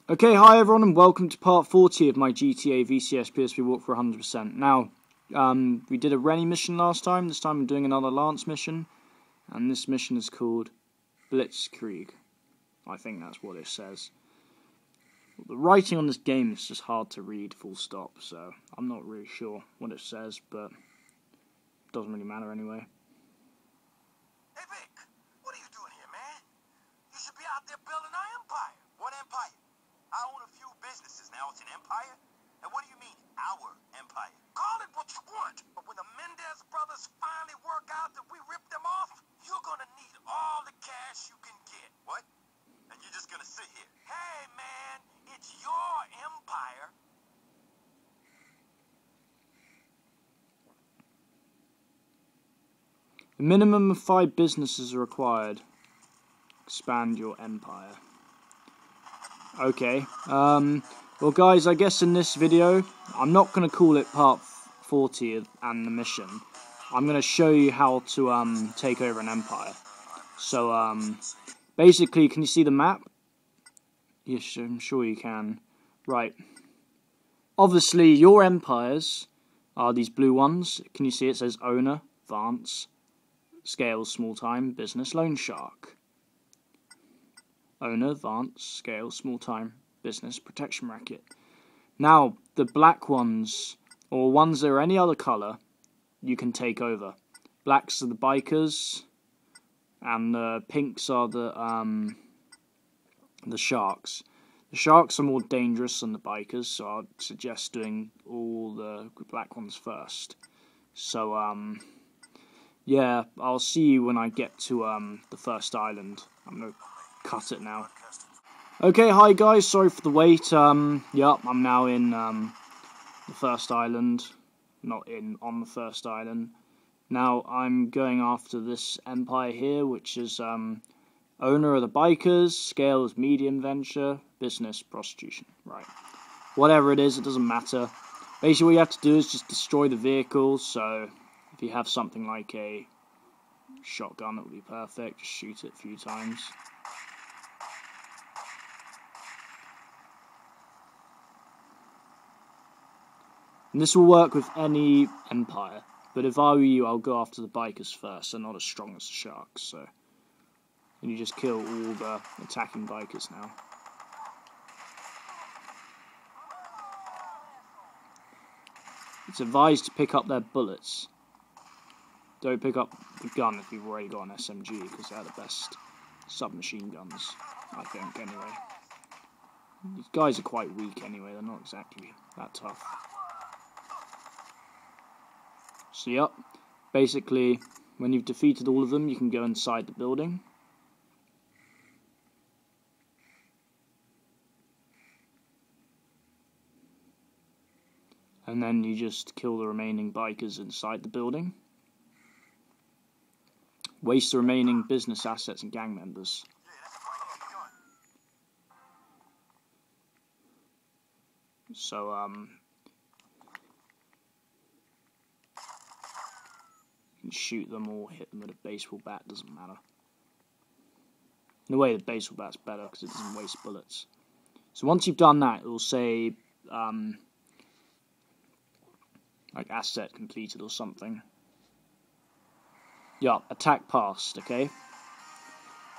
Okay, hi everyone and welcome to part 40 of my GTA VCS PSP walk for 100%. Now, we did a Rennie mission last time. This time I'm doing another Lance mission. And this mission is called Blitzkrieg. I think that's what it says. The writing on this game is just hard to read, full stop. So, I'm not really sure what it says, but it doesn't really matter anyway. Hey Vic, what are you doing here, man? You should be out there building our empire. What empire? I own a few businesses now. It's an empire? And what do you mean, our empire? Call it what you want, but when the Mendez brothers finally work out that we ripped them off, you're gonna need all the cash you can get. What? And you're just gonna sit here? Hey, man, it's your empire. A minimum of 5 businesses are required. Expand your empire. Okay, well guys, I guess in this video, I'm not going to call it part 40 and the mission. I'm going to show you how to take over an empire. So, basically, can you see the map? Yes, I'm sure you can. Right. Obviously, your empires are these blue ones. Can you see it says owner, advance, scale, small time, business, loan shark. Owner, advance, scale, small time, business, protection racket. Now, the black ones, or ones that are any other colour, you can take over. Blacks are the bikers, and the pinks are the sharks. The sharks are more dangerous than the bikers, so I'd suggest doing all the black ones first. So, yeah, I'll see you when I get to the first island. I'm going to cut it now. Okay, hi guys, sorry for the wait. Yep, I'm now in the first island. Not on the first island. Now I'm going after this empire here, which is owner of the bikers, scale is medium venture, business, prostitution. Right. Whatever it is, it doesn't matter. Basically what you have to do is just destroy the vehicles, so if you have something like a shotgun, it would be perfect. Just shoot it a few times. And this will work with any empire, but if I were you, I'll go after the bikers first. They're not as strong as the sharks, so. And you just kill all the attacking bikers now. It's advised to pick up their bullets. Don't pick up the gun if you've already got an SMG, because they're the best submachine guns, I think, anyway. These guys are quite weak anyway, they're not exactly that tough. So yep, basically, when you've defeated all of them, you can go inside the building. And then you just kill the remaining bikers inside the building. Waste the remaining business assets and gang members. So, you can shoot them or hit them with a baseball bat, doesn't matter. In a way, the baseball bat's better because it doesn't waste bullets. So once you've done that, it will say, like asset completed or something. Yeah, attack passed, okay?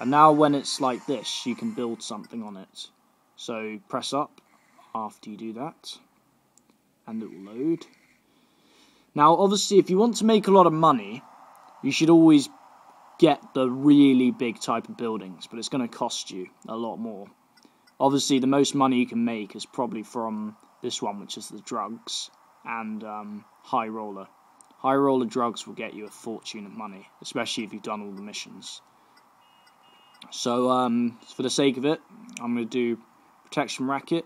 And now when it's like this, you can build something on it. So press up after you do that, and it will load. Now, obviously, if you want to make a lot of money, you should always get the really big type of buildings, but it's going to cost you a lot more. Obviously, the most money you can make is probably from this one, which is the drugs, and high roller. High roller drugs will get you a fortune of money, especially if you've done all the missions. So, for the sake of it, I'm going to do protection racket,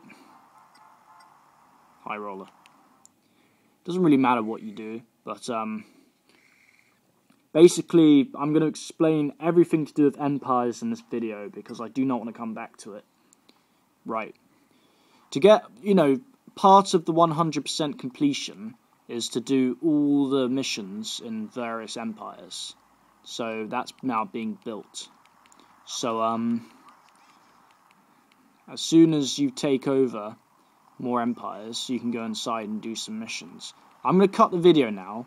high roller. Doesn't really matter what you do, but basically I'm going to explain everything to do with empires in this video because I do not want to come back to it. Right. To get, part of the 100% completion is to do all the missions in various empires. So that's now being built. So as soon as you take over more empires, you can go inside and do some missions. I'm going to cut the video now,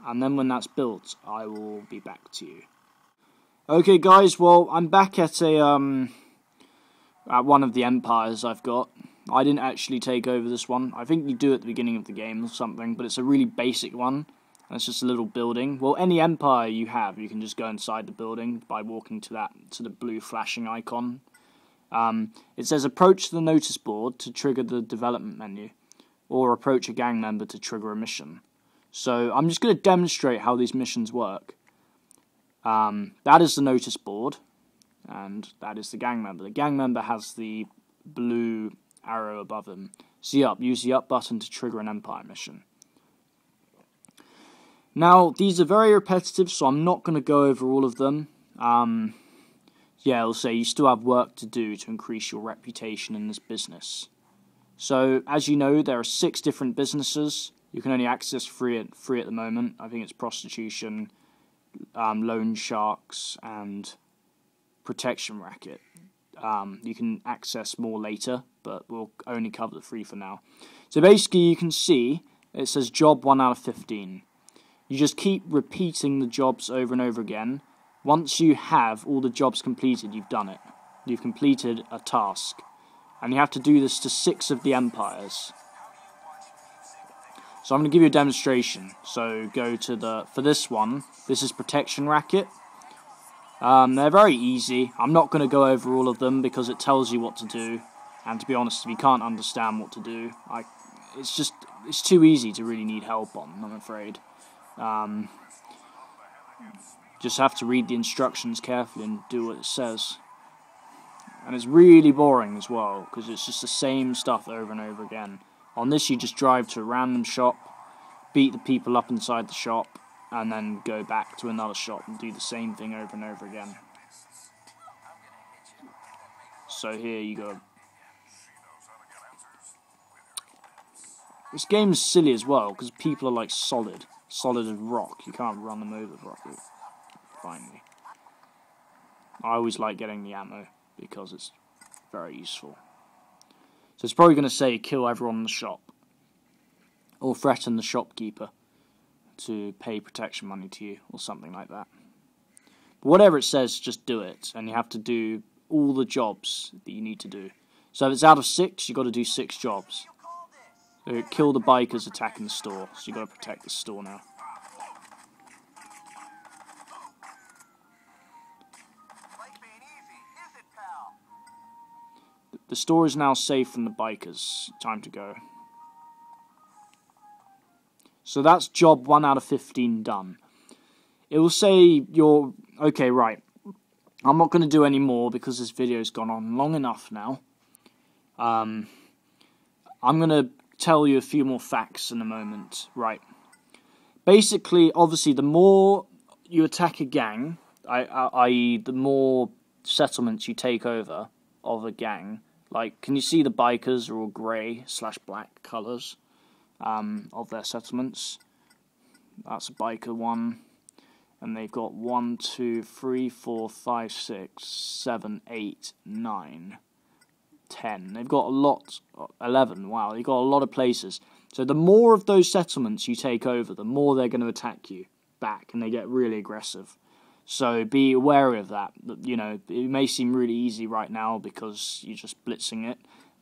and then when that's built, I will be back to you. Okay guys, well, I'm back at one of the empires I've got. I didn't actually take over this one. I think you do at the beginning of the game or something, but it's a really basic one. And it's just a little building. Well, any empire you have, you can just go inside the building by walking to the blue flashing icon. It says approach the notice board to trigger the development menu, or approach a gang member to trigger a mission. So I'm just going to demonstrate how these missions work. That is the notice board, and that is the gang member. The gang member has the blue arrow above him. So use the up button to trigger an empire mission. Now, these are very repetitive, so I'm not going to go over all of them. Yeah, I'll say you still have work to do to increase your reputation in this business. So, as you know, there are 6 different businesses. You can only access 3 at the moment. I think it's prostitution, loan sharks, and protection racket. You can access more later, but we'll only cover the 3 for now. So basically, you can see it says job 1 out of 15. You just keep repeating the jobs over and over again. Once you have all the jobs completed, you've done it. You've completed a task. And you have to do this to 6 of the empires. So I'm going to give you a demonstration. So go to for this one, this is protection racket. They're very easy. I'm not going to go over all of them because it tells you what to do. And to be honest, if you can't understand what to do, it's too easy to really need help on, I'm afraid. Just have to read the instructions carefully and do what it says. And it's really boring as well, because it's just the same stuff over and over again. On this, you just drive to a random shop, beat the people up inside the shop, and then go back to another shop and do the same thing over and over again. So here you go. This game is silly as well, because people are like solid as rock. You can't run them over properly. Finally. I always like getting the ammo, because it's very useful. So it's probably going to say kill everyone in the shop, or threaten the shopkeeper to pay protection money to you, or something like that. But whatever it says, just do it, and you have to do all the jobs that you need to do. So if it's out of 6, you've got to do 6 jobs. So kill the bikers attacking the store, so you've got to protect the store now. The store is now safe from the bikers. Time to go. So that's job 1 out of 15 done. It will say you're... Okay, right. I'm not going to do any more because this video's gone on long enough now. I'm going to tell you a few more facts in a moment. Right. Basically, obviously, the more you attack a gang, i.e. the more settlements you take over of a gang... Like, can you see the bikers are all grey/black colours of their settlements? That's a biker one. And they've got 1, 2, 3, 4, 5, 6, 7, 8, 9, 10. They've got a lot, 11, wow, they've got a lot of places. So the more of those settlements you take over, the more they're going to attack you back, and they get really aggressive. So be wary of that. You know, it may seem really easy right now because you're just blitzing it,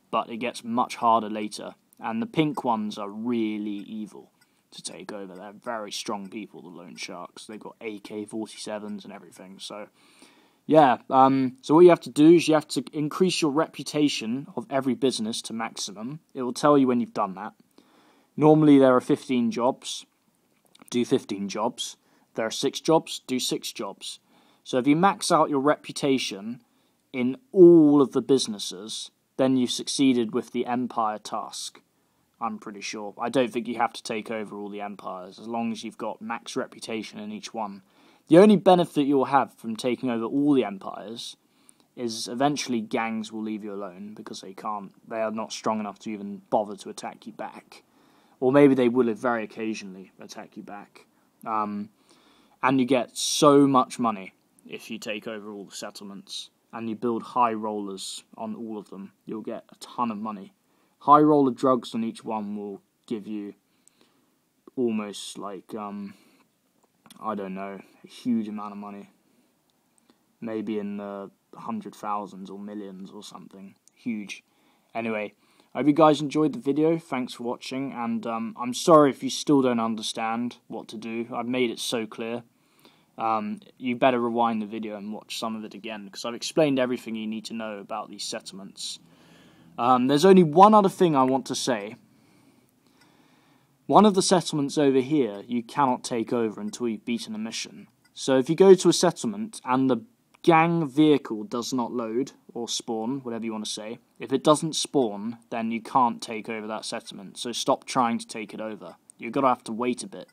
but it gets much harder later. And the pink ones are really evil to take over. They're very strong people, the loan sharks. They've got AK-47s and everything. So, yeah. So what you have to do is you have to increase your reputation of every business to maximum. It will tell you when you've done that. Normally there are 15 jobs. Do 15 jobs. There are 6 jobs, do 6 jobs. So if you max out your reputation in all of the businesses, then you've succeeded with the empire task. I'm pretty sure. I don't think you have to take over all the empires, as long as you've got max reputation in each one. The only benefit you'll have from taking over all the empires is eventually gangs will leave you alone, because they are not strong enough to even bother to attack you back. Or maybe they will very occasionally attack you back. And you get so much money if you take over all the settlements. and you build high rollers on all of them, you'll get a ton of money. High roller drugs on each one will give you almost like, I don't know, a huge amount of money. Maybe in the 100,000s or millions or something. Huge. Anyway, I hope you guys enjoyed the video. Thanks for watching, and I'm sorry if you still don't understand what to do. I've made it so clear. You better rewind the video and watch some of it again, because I've explained everything you need to know about these settlements. There's only one other thing I want to say. One of the settlements over here you cannot take over until you've beaten a mission. So if you go to a settlement and the gang vehicle does not load or spawn, whatever you want to say, if it doesn't spawn, then you can't take over that settlement. So stop trying to take it over. You're going to have to wait a bit,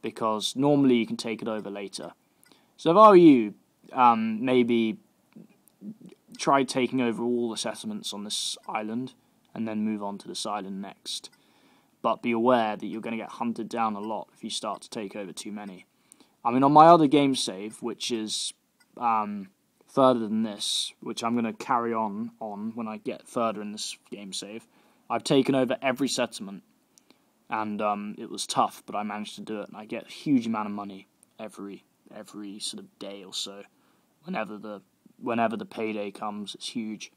because normally you can take it over later. So if I were you, maybe try taking over all the settlements on this island and then move on to this island next. But be aware that you're going to get hunted down a lot if you start to take over too many. I mean, on my other game save, which is further than this, which I'm going to carry on when I get further in this game save, I've taken over every settlement, and it was tough, but I managed to do it, and I get a huge amount of money every sort of day or so. Whenever the payday comes, it's huge.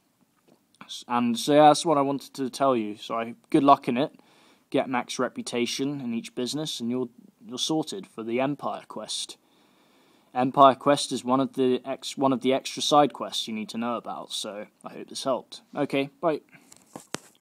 And so yeah, that's what I wanted to tell you. So good luck in it. Get max reputation in each business, and you're sorted for the Empire quest. Empire quest is one of the extra side quests you need to know about. So I hope this helped. Okay, bye.